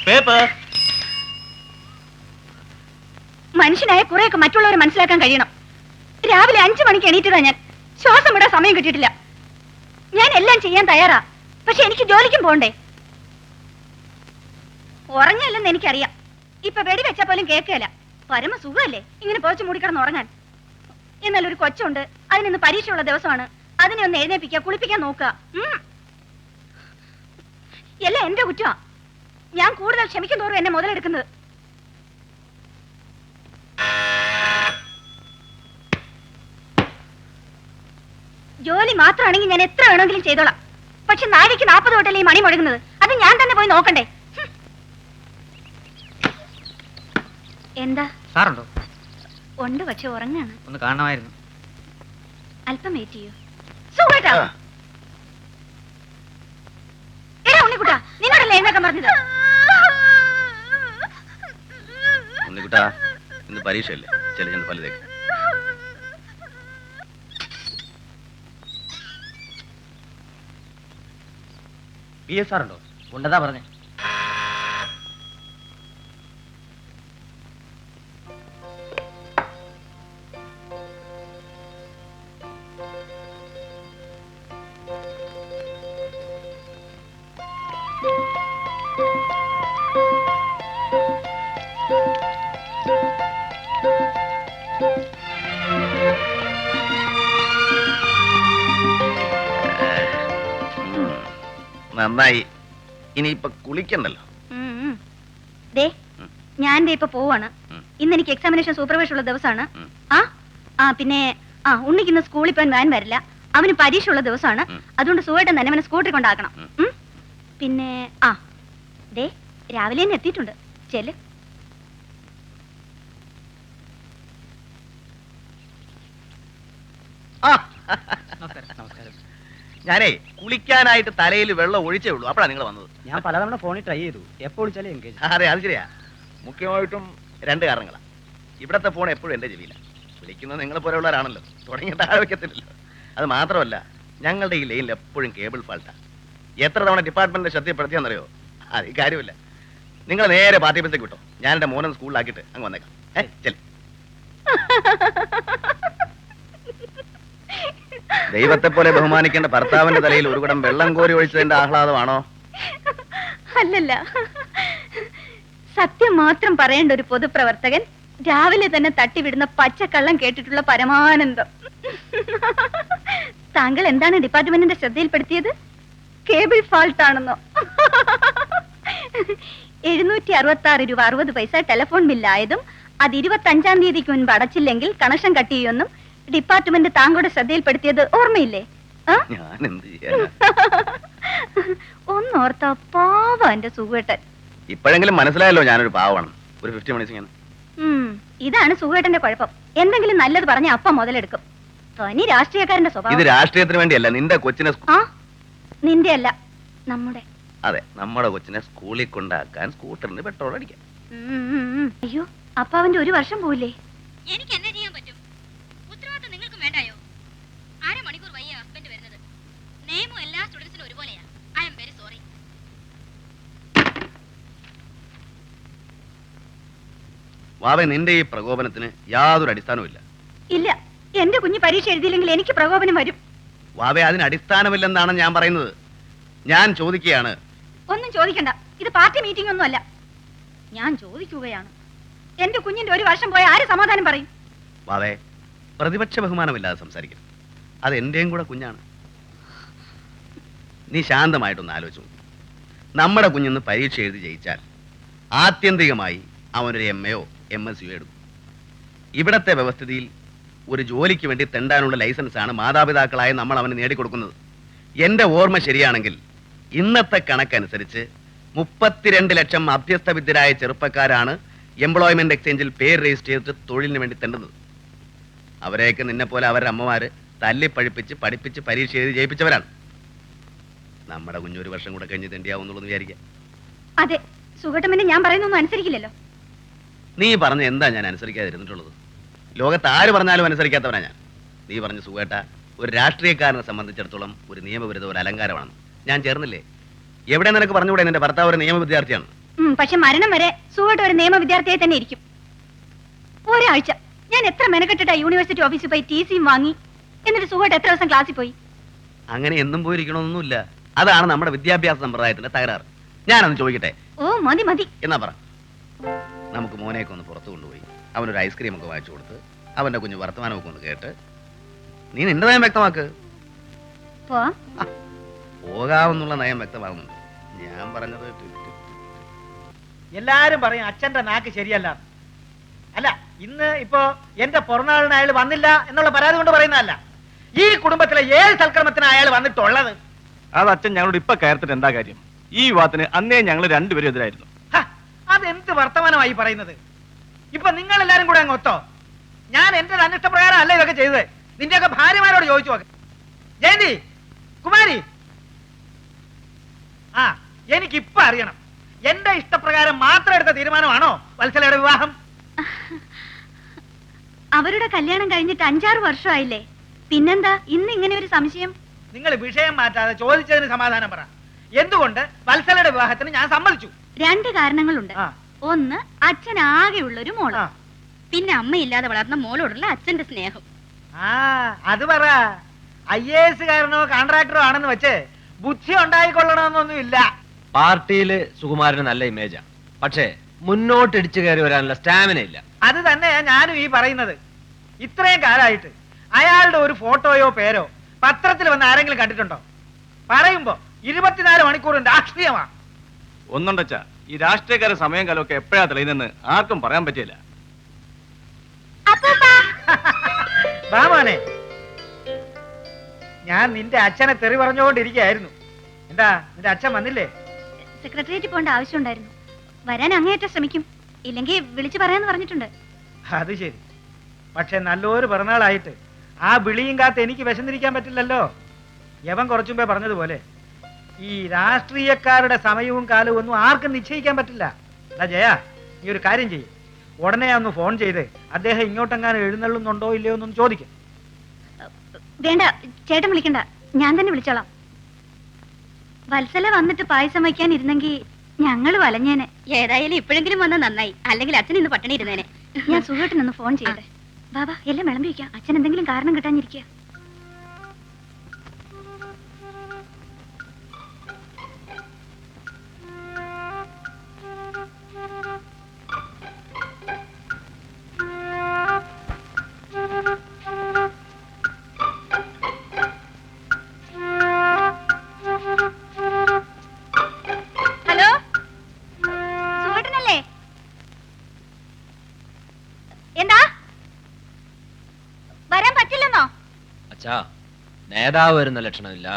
Paper. മനുഷ്യനായ കുറെയൊക്കെ മറ്റുള്ളവരെ മനസ്സിലാക്കാൻ കഴിയണം. രാവിലെ 5 മണിക്ക് എണീറ്റതാ ഞാൻ. ശ്വാസം വിടാൻ സമയം കിട്ടിയിട്ടില്ല. ഞാൻ എല്ലാം ചെയ്യാൻ തയ്യാറാ, പക്ഷെ എനിക്ക് ജോലിക്കും പോണ്ടേ. ഉറങ്ങല്ലെന്ന് എനിക്കറിയാം. ഇപ്പൊ വെടി വെച്ചാ പോലും കേൾക്കുകയല്ല. പരമ സുഖമല്ലേ ഇങ്ങനെ പോച്ചു മൂടിക്കിടന്ന് ഉറങ്ങാൻ. എന്നാൽ ഒരു കൊച്ചുണ്ട്, അതിനിന്ന് പരീക്ഷയുള്ള ദിവസമാണ്. അതിനെ ഒന്ന് എഴുന്നേപ്പിക്കുക, കുളിപ്പിക്കാൻ നോക്കുക. എല്ലാം എന്റെ കുറ്റമാ. ഞാൻ കൂടുതൽ ക്ഷമിക്കും തോറും എന്നെ മുതലെടുക്കുന്നത്. ജോലി മാത്രമാണെങ്കിൽ ഞാൻ എത്ര വേണമെങ്കിലും ചെയ്തോളാം. പക്ഷെ നാഴിക്ക് 40 തൊട്ടല്ലേ ഈ മണി മുഴങ്ങുന്നത്. അത് ഞാൻ തന്നെ പോയി നോക്കണ്ടേ? എന്താ സാറുണ്ടോ? ഉണ്ട്, പക്ഷെ ഉറങ്ങാണ്. ഒന്ന് കാണണമായിരുന്നു. അല്പം വെയിറ്റ് ചെയ്യൂ. സുഖേട്ടാ, എടാ ഉണ്ണിക്കുട്ടാ, നിന്നോടല്ലേ എഴുന്നേക്കാൻ പറഞ്ഞത്? ഉണ്ണിക്കുട്ടാ, ഇന്ന് പരീക്ഷയല്ലേ, ചെല്ല് പല്ലിലേക്ക്. PS സാറുണ്ടോ? ഉണ്ടെന്നാ പറഞ്ഞേ. നന്നായി. ഇനിയിപ്പൊ കുളിക്കണ്ടല്ലോ. ഞാൻ ഇപ്പൊ പോവാണ്. ഇന്ന് എനിക്ക് എക്സാമിനേഷൻ സൂപ്പർവൈസർ ഉള്ള ദിവസമാണ്. പിന്നെ ഉണ്ണിക്ക് ഇന്ന് സ്കൂളിൽ പോകാൻ വാൻ വരില്ല. അവന് പരീക്ഷ ഉള്ള ദിവസമാണ്. അതുകൊണ്ട് സുഖമായിട്ട് തന്നെ അവനെ സ്കൂട്ടറിൽ കൊണ്ടാക്കണം. പിന്നെ രാവിലെ തന്നെ എത്തിയിട്ടുണ്ട്. ചെല്ല്. നമസ്കാരം. ഞാനേ കുളിക്കാനായിട്ട് തലയിൽ വെള്ളം ഒഴിച്ചേ ഉള്ളൂ. അപ്പോഴാണ് നിങ്ങൾ വന്നത്. ഞാൻ പലതവണ ഫോണിൽ ട്രൈ ചെയ്തു. എപ്പോൾ വിളിച്ചാലും എൻഗേജ്. അതെ, അത് ശരിയാ. മുഖ്യമായിട്ടും 2 കാരണങ്ങളാണ്. ഇവിടത്തെ ഫോൺ എപ്പോഴും എൻ്റെ ചെവിയില്ല. വിളിക്കുന്നത് നിങ്ങളെ പോലെയുള്ളവരാണല്ലോ, തുടങ്ങി താഴെ വയ്ക്കത്തില്ലല്ലോ. അത് മാത്രമല്ല, ഞങ്ങളുടെ ഈ ലൈനിൽ എപ്പോഴും കേബിൾ ഫാൾട്ടാണ്. എത്ര തവണ ഡിപ്പാർട്ട്മെന്റിനെ ശ്രദ്ധപ്പെടുത്തിയാന്നറിയോ? അത് ഈ കാര്യമില്ല. നിങ്ങൾ നേരെ പാർട്ടി ബസ്സിലേക്ക് വിട്ടോ. ഞാൻ എൻ്റെ മോനെ സ്കൂളിലാക്കിയിട്ട് അങ്ങ് വന്നേക്കാം. ചെല്. ദൈവത്തെ പോലെ ബഹുമാനിക്കേണ്ട ഭർത്താവിന്റെ തലയിൽ ഒരു കുടം വെള്ളം കോരി ഒഴിച്ചതിന്റെ ആഹ്ലാദമാണോ? അല്ലല്ല, സത്യം മാത്രം പറയേണ്ട ഒരു പൊതുപ്രവർത്തകൻ രാവിലെ തന്നെ തട്ടിവിടുന്ന പച്ചക്കള്ളം കേട്ടിട്ടുള്ള പരമാനന്ദം. താങ്കൾ എന്താണ് ഡിപ്പാർട്ട്മെന്റിന്റെ ശ്രദ്ധയിൽപ്പെടുത്തിയത്? കേബിൾ ഫാൾട്ട് ആണെന്നോ? 766 രൂപ 60 പൈസ ടെലിഫോൺ ബില്ലായതും അത് 25-ാം തീയതിക്ക് മുൻപ് അടച്ചില്ലെങ്കിൽ കണക്ഷൻ കട്ട് ചെയ്യുമെന്നും ഡിപ്പാർട്ട്മെന്റ് താങ്കളുടെ ശ്രദ്ധയിൽപ്പെടുത്തിയത് ഓർമ്മയില്ലേ? ഒന്നോർത്താ പാവ എന്റെ സുഖേട്ടൻ. ഇപ്പോഴെങ്കിലും മനസ്സിലായല്ലോ ഞാനൊരു പാവമാണ്. ഒരു 50 മിനിറ്റ്സ്. ഇതാണ് സുഖേട്ടന്റെ കുഴപ്പം. എന്തെങ്കിലും നല്ലത് പറഞ്ഞ അപ്പം മുതലെടുക്കും. തനി രാഷ്ട്രീയക്കാരന്റെ സ്വഭാവം. ഇത് രാഷ്ട്രീയത്തിന് വേണ്ടിയല്ല, നിന്റെ കൊച്ചിനെ. നിന്റെ അല്ല, നമ്മുടെ. അതെ, നമ്മുടെ കൊച്ചിനെ സ്കൂളിൽ കൊണ്ടാക്കാൻ സ്കൂട്ടറിന് പെട്രോൾ അടിക്കാം. അയ്യോ, അപ്പൊ അവന്റെ 1 വർഷം പോയില്ലേ? എനിക്ക് എന്നെ ചെയ്യാൻ പറ്റും. ഉത്തരവാദിത്തം നിങ്ങൾക്കും വേണ്ടായോ? 1/2 മണിക്കൂർ വയ്യ ഹസ്ബൻഡ് വരുന്നത്. നിയമം എല്ലാ സ്റ്റുഡൻസിനും ഒരുപോലെയാ. I am very sorry. വാവേ, നിന്റെ ഈ പ്രകോപനത്തിന് യാതൊരു അടിസ്ഥാനവും ഇല്ല. ഇല്ല, എന്റെ കുഞ്ഞ് പരീക്ഷ എഴുതിയില്ലെങ്കിൽ എനിക്ക് പ്രകോപനം വരും. വാവേ, അതിന് അടിസ്ഥാനമില്ലെന്നാണ് ഞാൻ പറയുന്നത്. ഞാൻ ചോദിക്കുകയാണ്. ഒന്നും ചോദിക്കണ്ട, ഇത് പാർട്ടി മീറ്റിംഗ് ഒന്നും അല്ല. ഞാൻ ചോദിക്കുകയാണ്, എന്റെ കുഞ്ഞിന്റെ 1 വർഷം പോയ ആര് സമാധാനം പറയും? വാവേ, പ്രതിപക്ഷ ബഹുമാനമില്ലാതെ സംസാരിക്കണം. അത് എന്റെയും കൂടെ കുഞ്ഞാണ്. നീ ശാന്തമായിട്ടൊന്ന് ആലോചിച്ചു. നമ്മുടെ കുഞ്ഞിന്ന് പരീക്ഷ എഴുതി ജയിച്ചാൽ ആത്യന്തികമായി അവനൊരു MAയോ MSCയോ എടുക്കും. ഇവിടത്തെ വ്യവസ്ഥിതിയിൽ ഒരു ജോലിക്ക് വേണ്ടി തെണ്ടാനുള്ള ലൈസൻസാണ് മാതാപിതാക്കളായ നമ്മൾ അവന് നേടിക്കൊടുക്കുന്നത്. എന്റെ ഓർമ്മ ശരിയാണെങ്കിൽ ഇന്നത്തെ കണക്കനുസരിച്ച് 32 ലക്ഷം അഭ്യസ്ത വിദ്യരായ ചെറുപ്പക്കാരാണ് എംപ്ലോയ്മെന്റ് എക്സ്ചേഞ്ചിൽ പേര് രജിസ്റ്റർ ചെയ്തിട്ട് തൊഴിലിന് വേണ്ടി തെണ്ടുന്നത്. അവരെയൊക്കെ നിന്നെ പോലെ അവരുടെ അമ്മമാര് തല്ലിപ്പഴിപ്പിച്ച് പഠിപ്പിച്ച് പരീക്ഷ എഴുതി ജയിപ്പിച്ചവരാണ്. നമ്മുടെ കുഞ്ഞ് 1 വർഷം കൂടെ കഴിഞ്ഞ് തെണ്ടിയാവുന്നുള്ളൂ വിചാരിക്കാം. അതെ, സുഖട്ടമ്മനെ ഞാൻ പറയുന്നൊന്നും അനുസരിക്കില്ലല്ലോ. നീ പറഞ്ഞ എന്താ ഞാൻ അനുസരിക്കാതിരുന്നിട്ടുള്ളത്? ലോകത്ത് ആര് പറഞ്ഞാലും അനുസരിക്കാത്തവനാ ഞാൻ. നീ പറഞ്ഞ സുഖേട്ട, ഒരു രാഷ്ട്രീയക്കാരനെ സംബന്ധിച്ചിടത്തോളം ഒരു നിയമവിരുദ്ധ ഒരു അലങ്കാരമാണ്. ഞാൻ ചേർന്നില്ലേ? എവിടെ നിനക്ക് പറഞ്ഞുകൂടെ നിന്റെ ഭർത്താവ് ഒരു നിയമ വിദ്യാർത്ഥിയാണ്? പക്ഷെ മരണം വരെ സുഖമായിട്ട് ഒരു നിയമ വിദ്യാർത്ഥിയായി തന്നെ ഇരിക്കും. ഒരാഴ്ച ഞാൻ എത്ര മെനക്കെട്ടിട്ടാ യൂണിവേഴ്സിറ്റി ഓഫീസിൽ പോയി TC വാങ്ങി. എന്നിട്ട് സുഖമായിട്ട് എത്ര ദിവസം ക്ലാസ്സിൽ പോയി? അങ്ങനെ എന്നും പോയിരിക്കണമെന്നൊന്നുമില്ല. അതാണ് നമ്മുടെ വിദ്യാഭ്യാസ സമ്പ്രദായത്തിന്റെ തകരാറ്. ഞാനൊന്ന് ചോദിക്കട്ടെ? ഓ മതി മതി. എന്നാ പറ, നമുക്ക് മോനെയൊക്കെ ഒന്ന് പുറത്തു കൊണ്ടുപോയി അവനൊരു ഐസ്ക്രീം ഒക്കെ വാങ്ങിച്ചു കൊടുത്ത് അവന്റെ കുഞ്ഞു വർത്തമാനമൊക്കെ ഒന്ന് കേട്ട് നീ നിന്റെ നയം വ്യക്തമാക്ക്. പോകാമെന്നുള്ള നയം വ്യക്തമാകുന്നുണ്ട്. ഞാൻ പറഞ്ഞത് എല്ലാരും പറയും അച്ഛന്റെ നാക്ക് ശരിയല്ല. അല്ല, ഇന്ന് ഇപ്പോ എന്റെ പിറന്നാളിന് അയാൾ വന്നില്ല എന്നുള്ള പരാതി കൊണ്ട് പറയുന്നതല്ല. ഈ കുടുംബത്തിലെ ഏത് സൽക്രമത്തിന് അയാൾ വന്നിട്ടുള്ളത്? അത് അച്ഛൻ ഞങ്ങളോട് ഇപ്പൊ കയർത്തിട്ട് എന്താ കാര്യം? ഈ വിവാഹത്തിന് അന്നേ ഞങ്ങൾ രണ്ടുപേരും എതിരായിരുന്നു. അതെന്ത് വർത്തമാനമായി പറയുന്നത്? ഇപ്പൊ നിങ്ങൾ എല്ലാരും കൂടെ അങ്ങ് ഒത്തോ? ഞാൻ എന്റെ അനിഷ്ടപ്രകാരം അല്ല ഇതൊക്കെ ചെയ്തത്. നിന്റെയൊക്കെ ഭാര്യമാരോട് ചോദിച്ചു നോക്ക്. ജയന്തി, കുമാരി, എനിക്കിപ്പൊ അറിയണം, എന്റെ ഇഷ്ടപ്രകാരം മാത്രം എടുത്ത തീരുമാനമാണോ വത്സലയുടെ വിവാഹം? അവരുടെ കല്യാണം കഴിഞ്ഞിട്ട് 5-6 വർഷമായില്ലേ, പിന്നെന്താ ഇന്ന് ഇങ്ങനെ ഒരു സംശയം? നിങ്ങൾ വിഷയം മാറ്റാതെ ചോദിച്ചതിന് സമാധാനം പറ. എന്തുകൊണ്ട് വത്സലയുടെ വിവാഹത്തിന് ഞാൻ സമ്മതിച്ചു? 2 കാരണങ്ങളുണ്ട്. ഒന്ന്, അച്ഛൻ ആകെയുള്ളൊരു മോള്. പിന്നെ അമ്മയില്ലാതെ വളർന്ന മോളോടുള്ള അച്ഛന്റെ സ്നേഹം. അത് പറ. IAS കാരനോ കോൺട്രാക്ടറോ ആണെന്ന് വെച്ച് ബുദ്ധി ഉണ്ടായിക്കൊള്ളണമെന്നൊന്നും ഇല്ല. പാർട്ടിയില് സുകുമാരന് നല്ല ഇമേജാ, പക്ഷേ മുന്നോട്ട് ഇടിച്ചു കയറി വരാനുള്ള സ്റ്റാമിന ഇല്ല. അത് തന്നെയാ ഞാനും ഈ പറയുന്നത്. ഇത്രയും കാലമായിട്ട് അയാളുടെ ഒരു ഫോട്ടോയോ പേരോ പത്രത്തിൽ വന്ന് ആരെങ്കിലും കണ്ടിട്ടുണ്ടോ? പറയുമ്പോ 24 മണിക്കൂറും രാഷ്ട്രീയമാ. ഒന്നുണ്ടച്ചാ, ഈ രാഷ്ട്രീയക്കാരെ സമയം കാലമൊക്കെ എപ്പോഴാ തെളിയുന്നെന്ന് ആർക്കും പറയാൻ പറ്റില്ല. ബാമാനെ, ഞാൻ നിന്റെ അച്ഛനെ തെറി പറഞ്ഞുകൊണ്ടിരിക്കുകയായിരുന്നു. എന്താ, നിന്റെ അച്ഛൻ വന്നില്ലേ? സെക്രട്ടേറിയറ്റ് പോകേണ്ട ആവശ്യമുണ്ടായിരുന്നു. വരാൻ അങ്ങേയറ്റം ശ്രമിക്കും, ഇല്ലെങ്കിൽ വിളിച്ചു പറയാന്ന് പറഞ്ഞിട്ടുണ്ട്. അത് ശരി. പക്ഷെ നല്ലൊരു പിറന്നാളായിട്ട് ആ വിളിയും കാത്ത് എനിക്ക് വിശന്നിരിക്കാൻ പറ്റില്ലല്ലോ. യവൻ കുറച്ചുമ്പേ പറഞ്ഞതുപോലെ ഈ രാഷ്ട്രീയക്കാരുടെ സമയവും കാലവും ഒന്നും ആർക്കും നിശ്ചയിക്കാൻ പറ്റില്ല. ജയ, നീ ഒരു കാര്യം ചെയ്യും, ഉടനെ ഒന്ന് ഫോൺ ചെയ്ത് അദ്ദേഹം ഇങ്ങോട്ടെങ്ങാനും എഴുന്നള്ളുന്നുണ്ടോ ഇല്ലയോ എന്നൊന്ന് ചോദിക്കും. വേണ്ട, ചേട്ടൻ വിളിക്കണ്ട, ഞാൻ തന്നെ വിളിച്ചോളാം. വത്സല വന്നിട്ട് പായസം വയ്ക്കാൻ ഇരുന്നെങ്കിൽ ഞങ്ങൾ വലഞ്ഞേനെ. ഏതായാലും ഇപ്പോഴെങ്കിലും വന്ന നന്നായി, അല്ലെങ്കിൽ അച്ഛൻ ഇന്ന് പട്ടിണി ഇരുന്നേനെ. ഞാൻ സുഖേട്ടനൊന്ന് ഫോൺ ചെയ്യട്ടെ. ബാബാ, എല്ലാം വിളമ്പി വയ്ക്കാം. അച്ഛൻ എന്തെങ്കിലും കാരണം കിട്ടാഞ്ഞിരിക്കുക. ഹലോ, സുഖേട്ടനല്ലേ? എന്താ വരാൻ പറ്റില്ലെന്നോ? അച്ഛാ, നേതാവ് വരുന്ന ലക്ഷണമില്ല.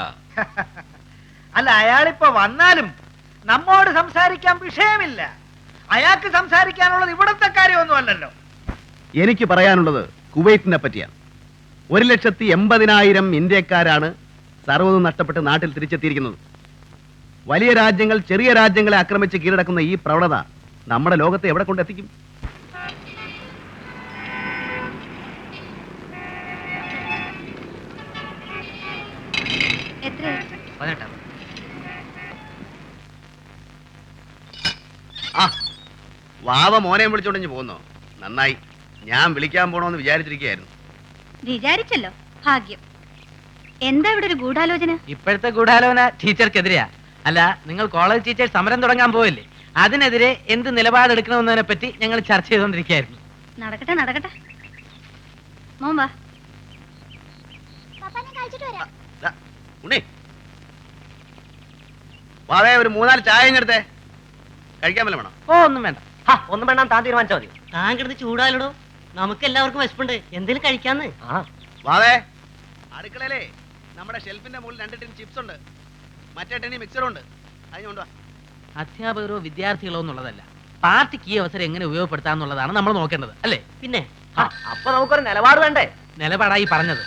അല്ല, അയാളിപ്പോ വന്നാലും നമ്മോട് സംസാരിക്കാൻ വിഷയമില്ല. അയാൾക്ക് സംസാരിക്കാനുള്ളത് ഇവിടത്തെ കാര്യമൊന്നും അല്ലല്ലോ. എനിക്ക് പറയാനുള്ളത് കുവൈറ്റിനെ പറ്റിയാണ്. 1,80,000 ഇന്ത്യക്കാരാണ് സർവ്വതും നഷ്ടപ്പെട്ട് നാട്ടിൽ തിരിച്ചെത്തിയിരിക്കുന്നത്. വലിയ രാജ്യങ്ങൾ ചെറിയ രാജ്യങ്ങളെ ആക്രമിച്ച് കീഴടക്കുന്ന ഈ പ്രവണത നമ്മുടെ ലോകത്തെ എവിടെ കൊണ്ടെത്തിക്കും? എത്ര? 18. ആ, വാവ മോനെയും വിളിച്ചോണ്ടിഞ്ഞ് പോകുന്നോ? നന്നായി. ഞാൻ വിളിക്കാൻ പോണോന്ന് വിചാരിച്ചിരിക്കുകയായിരുന്നു. വിചാരിച്ചല്ലോ, ഭാഗ്യം. എന്താ ഇവിടെ ഒരു ഗൂഢാലോചന? ഇപ്പോഴത്തെ ഗൂഢാലോചന ടീച്ചർക്കെതിരെയാ. അല്ല, നിങ്ങൾ കോളേജ് ടീച്ചേഴ്സ് സമരം തുടങ്ങാൻ പോയില്ലേ, അതിനെതിരെ എന്ത് നിലപാടെടുക്കണമെന്നതിനെ പറ്റി ഞങ്ങൾ ചർച്ച ചെയ്തുകൊണ്ടിരിക്കുകയായിരുന്നു. നടക്കട്ടെ നടക്കട്ടെ, മോൻ വാ. ഉണ്ണി, വാവേ ഒരു 3-4 ചായ എടുത്തേ. കഴിക്കാൻ വല്ല വേണം? ഓ, ഒന്നും വേണ്ട. ഒന്നും വേണം, താൻ തീരുമാനിച്ചാൽ മതി. താൻ കിടന്ന് ചൂടാലോ, നമുക്ക് എല്ലാവർക്കും വിശപ്പുണ്ട്, എന്തെങ്കിലും കഴിക്കാന്ന്. വാവേ, അടുക്കളയിലേ നമ്മുടെ ഷെൽഫിന്റെ മുകളിൽ 2 ടിൻ ചിപ്സ് ഉണ്ട്, മറ്റേ ടിനി മിക്സറും ഉണ്ട്. അതിനുണ്ടോ? അധ്യാപകരോ വിദ്യാർത്ഥികളോ എന്നുള്ളതല്ല, പാർട്ടിക്ക് ഈ അവസരം എങ്ങനെ ഉപയോഗപ്പെടുത്താന്നുള്ളതാണ് നമ്മൾ നോക്കേണ്ടത്, അല്ലേ? പിന്നെ അപ്പൊ നമുക്കൊരു നിലപാട് വേണ്ടേ? നിലപാടായി പറഞ്ഞത്.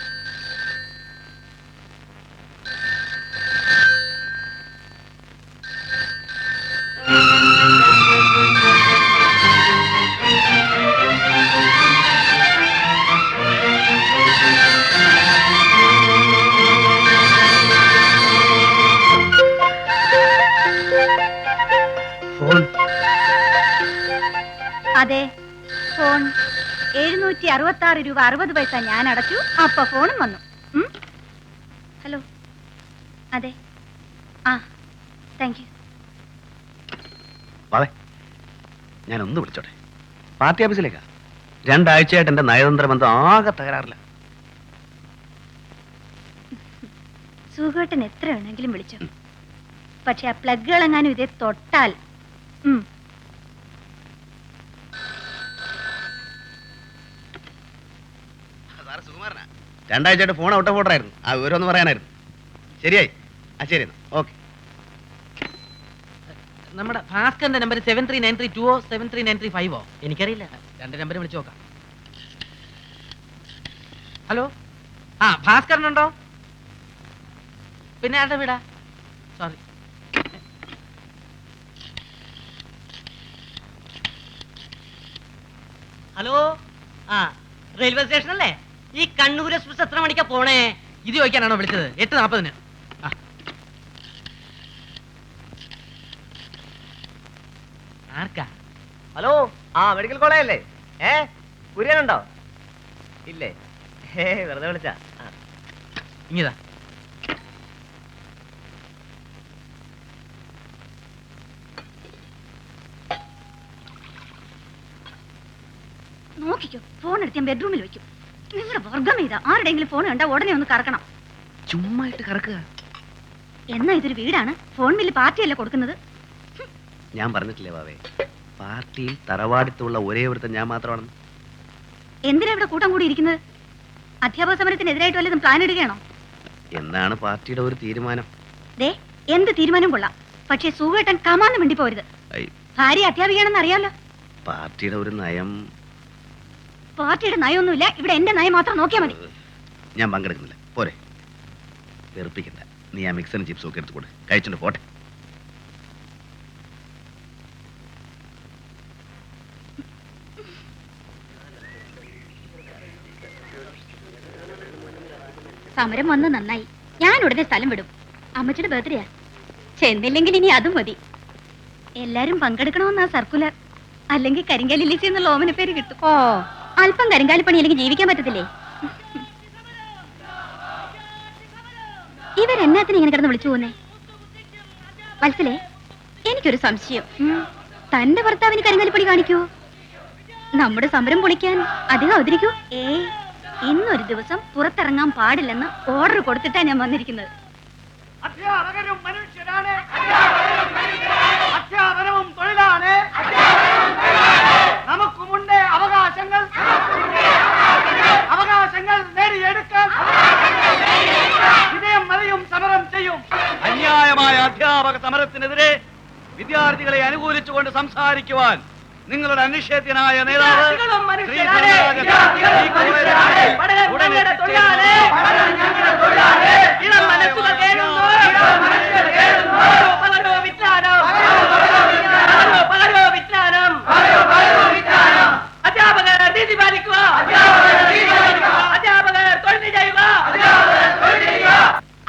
ഫോൺ അതെ, ഫോൺ 766 രൂപ 60 പൈസ ഞാൻ അടച്ചു. അപ്പൊ ഫോണും വന്നു. ഹലോ, അതെ, ആ, താങ്ക് യു. വാവേ, ഞാനൊന്ന് വിളിച്ചോട്ടെ. പാർട്ടി ഓഫീസിലേക്കാ. 2 ആഴ്ചയായിട്ട് എന്റെ നയതന്ത്ര ബന്ധം ആകെ തകരാറില്ല. സുഖേട്ടൻ എത്ര വേണമെങ്കിലും വിളിച്ചു, പക്ഷെ ആ പ്ലഗുകളെങ്ങാനും ഇതേ തൊട്ടാൽ സുകുമാരനാ, 2 ആഴ്ചയായിട്ട് ഫോൺ ഔട്ട് ഓഫ് ഓർഡർ ആയിരുന്നു. ആ വിവരം ഒന്ന് പറയാനായിരുന്നു. ശരിയായി. ആ ശരി, ഓക്കെ. നമ്മുടെ ഭാസ്കറിന്റെ നമ്പർ 739320 739350. എനിക്കറിയില്ല. 2 നമ്പർ വിളിച്ചു നോക്കാം. ഹലോ, ആ ഭാസ്കരനുണ്ടോ? പിന്നെ ആരുടെ വീടാ? സോറി. ഹലോ, ആ റെയിൽവേ സ്റ്റേഷൻ അല്ലേ? ഈ കണ്ണൂർ എക്സ്പ്രസ് എത്ര മണിക്കാ പോണേ? ഇത് ചോദിക്കാനാണോ വിളിച്ചത്? 8:40. ആർക്കാ? ഹലോ, ആ മെഡിക്കൽ കോളേജ് അല്ലേ? കുര്യനുണ്ടോ? ഇല്ലേ? വെറുതെ വിളിച്ചാ. ഇങ്ങതാ. നോക്കിക്കോ, ഫോൺ എടുത്ത് ഞാൻ ബെഡ്റൂമിൽ വെക്കും. നിങ്ങളുടെ വർഗം ഇതാ, ആരുടെയെങ്കിലും ഫോൺ കണ്ടാ ഉടനെ ഒന്ന് കറക്കണം. ചുമ്മായിട്ട് കറക്കുക. എന്നാ ഇതൊരു വീടാണ്, ഫോൺ ബില്ല് പാർട്ടിയല്ല കൊടുക്കുന്നത്. ഞാൻ പറഞ്ഞിട്ടില്ലേ വാവേ, പാർട്ടിയിൽ തറവാടിത്തുള്ള ഒരേ ഒരുത്തൻ ഞാൻ മാത്രമാണെന്ന്. എന്തിനാ ഇവിടെ കൂട്ടം കൂടി ഇരിക്കുന്നത്? അധ്യാപക സമരത്തിനെതിരായിട്ട് വല്ലതും പ്ലാൻ ഇടുകയാണോ? എന്നാണ് പാർട്ടിയുടെ ഒരു തീരുമാനം. ദേ, എന്ത് തീരുമാനം കൊള്ളാം, പക്ഷേ സുഖേട്ടൻ കമാന്ന് മിണ്ടി പോരുത്. ഭാര്യ അധ്യാപികയാണെന്ന് അറിയാലോ. പാർട്ടിയുടെ ഒരു നയം. പാർട്ടിയുടെ നയമൊന്നുമില്ല, ഇവിടെ എന്റെ നയം മാത്രം നോക്കിയാൽ മതി. ഞാൻ പങ്കെടുക്കുന്നില്ല. പോരെ, വെറുപ്പിക്കണ്ട. നീ ആ മിക്സറും ചിപ്സും ഒക്കെ എടുത്തുകൊണ്ട് കഴിച്ചിട്ട് പോട്ടെ. സമരം വന്ന് നന്നായി. ഞാൻ ഉടനെ സ്ഥലം വിടും. അമ്മച്ചിയുടെ ബർത്ത്ഡേയാ. ചെന്നില്ലെങ്കിൽ ഇനി അതും മതി. എല്ലാരും പങ്കെടുക്കണമെന്നാ സർക്കുലർ. അല്ലെങ്കിൽ കരിങ്കാലി ലിസി എന്നുള്ള ഓമന പേര് കിട്ടും. ഓ, അല്പം കരിങ്കാലിപ്പണി അല്ലെങ്കിൽ ജീവിക്കാൻ പറ്റത്തില്ലേ? ഇവരെന്നാത്തിന് ഇങ്ങനെ കിടന്ന് വിളിച്ചു പോകുന്നേ? വത്സലേ, എനിക്കൊരു സംശയം. തന്റെ ഭർത്താവിന് കരിങ്കാലിപ്പണി കാണിക്കൂ? നമ്മുടെ സമരം പൊളിക്കാൻ അധികം അവതരിക്കൂ? ഇന്നൊരു ദിവസം പുറത്തിറങ്ങാൻ പാടില്ലെന്ന് ഓർഡർ കൊടുത്തിട്ടാ ഞാൻ വന്നിരിക്കുന്നത്. അധ്യാപകരും മനുഷ്യരാണ്, അധ്യാപനവും തൊഴിലാണ്. നമുക്കുമുണ്ട് അവകാശങ്ങൾ, അവകാശങ്ങൾ നേടിയെടുക്കാൻ വിജയം വരെയും സമരം ചെയ്യും. അന്യായമായ അധ്യാപക സമരത്തിനെതിരെ വിദ്യാർത്ഥികളെ അനുകൂലിച്ചുകൊണ്ട് സംസാരിക്കുവാൻ നിങ്ങളുടെ അനിഷേധ്യനായ നേതാവ് ശ്രീ ധർമ്മരാജൻ ഉടനെ അധ്യാപകർ നീതി പാലിക്കുക, അധ്യാപകർ തൊഴിൽ ചെയ്യുക.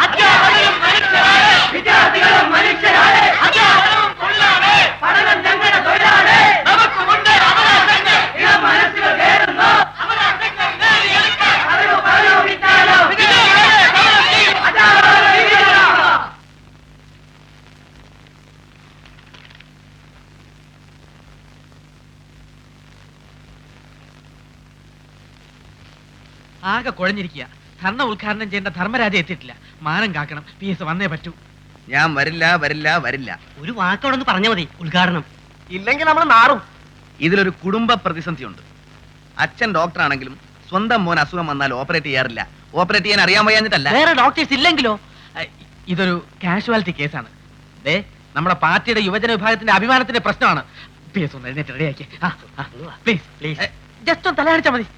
അധ്യാപകരും മനുഷ്യരാണ്, വിദ്യാർത്ഥികളും മനുഷ്യരാണ്. അധ്യാപനവും തൊഴിലാണ്, പഠനം ഞങ്ങളുടെ തൊഴിലാണ്. നമുക്കുമുണ്ട് അവകാശങ്ങൾ, ഇളം മനസ്സുകൾ കയറുന്നു. അവകാശങ്ങൾ നേടിയെടുക്കാൻ അറിവ് പറഞ്ഞു വിജ്ഞാനം. ആകെ കുഴഞ്ഞിരിക്കുക. ധർണ ഉദ്ഘാടനം ചെയ്യേണ്ട ധർമ്മരാജ എത്തിയിട്ടില്ല. മാനം കാക്കണം. PS വന്നേ പറ്റൂ. ഞാൻ വരില്ല, വരില്ല, വരില്ല. ഒരു വാക്കോടെ ഒന്ന് പറഞ്ഞാൽ മതി. ഉദ്ഘാടനം ഇല്ലെങ്കിൽ നമ്മൾ നാറും. ഇതിലൊരു കുടുംബ പ്രതിസന്ധിയുണ്ട്. അച്ഛൻ ഡോക്ടറാണെങ്കിലും സ്വന്തം മോൻ അസുഖം വന്നാൽ ഓപ്പറേറ്റ് ചെയ്യാറില്ല. ഓപ്പറേറ്റ് ചെയ്യാൻ അറിയാൻ വയ്യാഞ്ഞിട്ടല്ല. വേറെ ഡോക്ടേഴ്സ് ഇല്ലെങ്കിലോ? ഇതൊരു കാഷ്വാലിറ്റി കേസാണ്. നമ്മുടെ പാർട്ടിയുടെ യുവജന വിഭാഗത്തിന്റെ അഭിമാനത്തിന്റെ പ്രശ്നമാണ്. PS ഒന്ന് എഴുന്നേറ്റ് റെഡിയാക്കി. പ്ലീസ് പ്ലീസ്, ജസ്റ്റ് ഒന്ന് തലയടിച്ചാൽ മതി.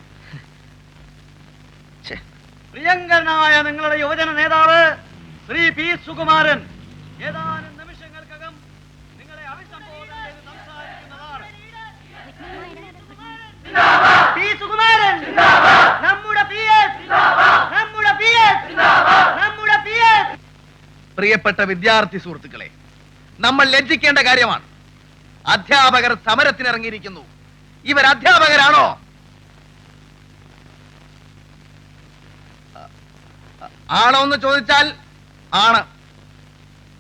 പ്രിയങ്കരനായ നിങ്ങളുടെ യുവജന നേതാവ് ശ്രീ പി സുകുമാരൻ ഏതാനും നിമിഷങ്ങൾക്കകം നിങ്ങളെ അഭിസംബോധന ചെയ്ത് സംസാരിക്കുന്നതാണ്. പി സുകുമാരൻ, നമ്മുടെ PS, നമ്മുടെ PS, നമ്മുടെ PS. പ്രിയപ്പെട്ട വിദ്യാർത്ഥി സുഹൃത്തുക്കളെ, നമ്മൾ ലജ്ജിക്കേണ്ട കാര്യമാണ്. അധ്യാപകർ സമരത്തിനിറങ്ങിയിരിക്കുന്നു. ഇവർ അധ്യാപകരാണോ? ആണോ എന്ന് ചോദിച്ചാൽ ആണ്.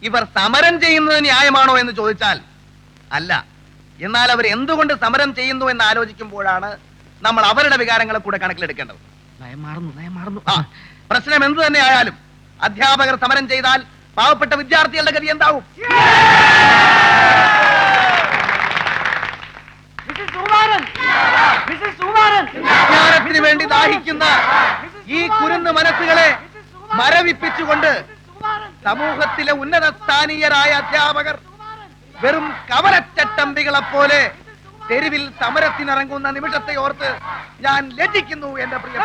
ഇവർ സമരം ചെയ്യുന്നത് ന്യായമാണോ എന്ന് ചോദിച്ചാൽ അല്ല. എന്നാൽ അവർ എന്തുകൊണ്ട് സമരം ചെയ്യുന്നു എന്ന് ആലോചിക്കുമ്പോഴാണ് നമ്മൾ അവരുടെ വികാരങ്ങളെ കൂടെ കണക്കിലെടുക്കേണ്ടത്. നയം മാറുന്നു. ആ, പ്രശ്നം എന്ത് തന്നെ ആയാലും അധ്യാപകർ സമരം ചെയ്താൽ പാവപ്പെട്ട വിദ്യാർത്ഥികളുടെ ഗതി എന്താവും? വിജ്ഞാനത്തിന് വേണ്ടി ദാഹിക്കുന്ന ഈ കുരുന്ന് മനസ്സുകളെ മരവിപ്പിച്ചുകൊണ്ട് സമൂഹത്തിലെ ഉന്നത സ്ഥാനീയരായ അധ്യാപകർ വെറും കവലച്ചട്ടമ്പികളെ പോലെ തെരുവിൽ സമരത്തിനിറങ്ങുന്ന നിമിഷത്തെ ഓർത്ത് ഞാൻ ലജ്ജിക്കുന്നു. എന്റെ പ്രിയ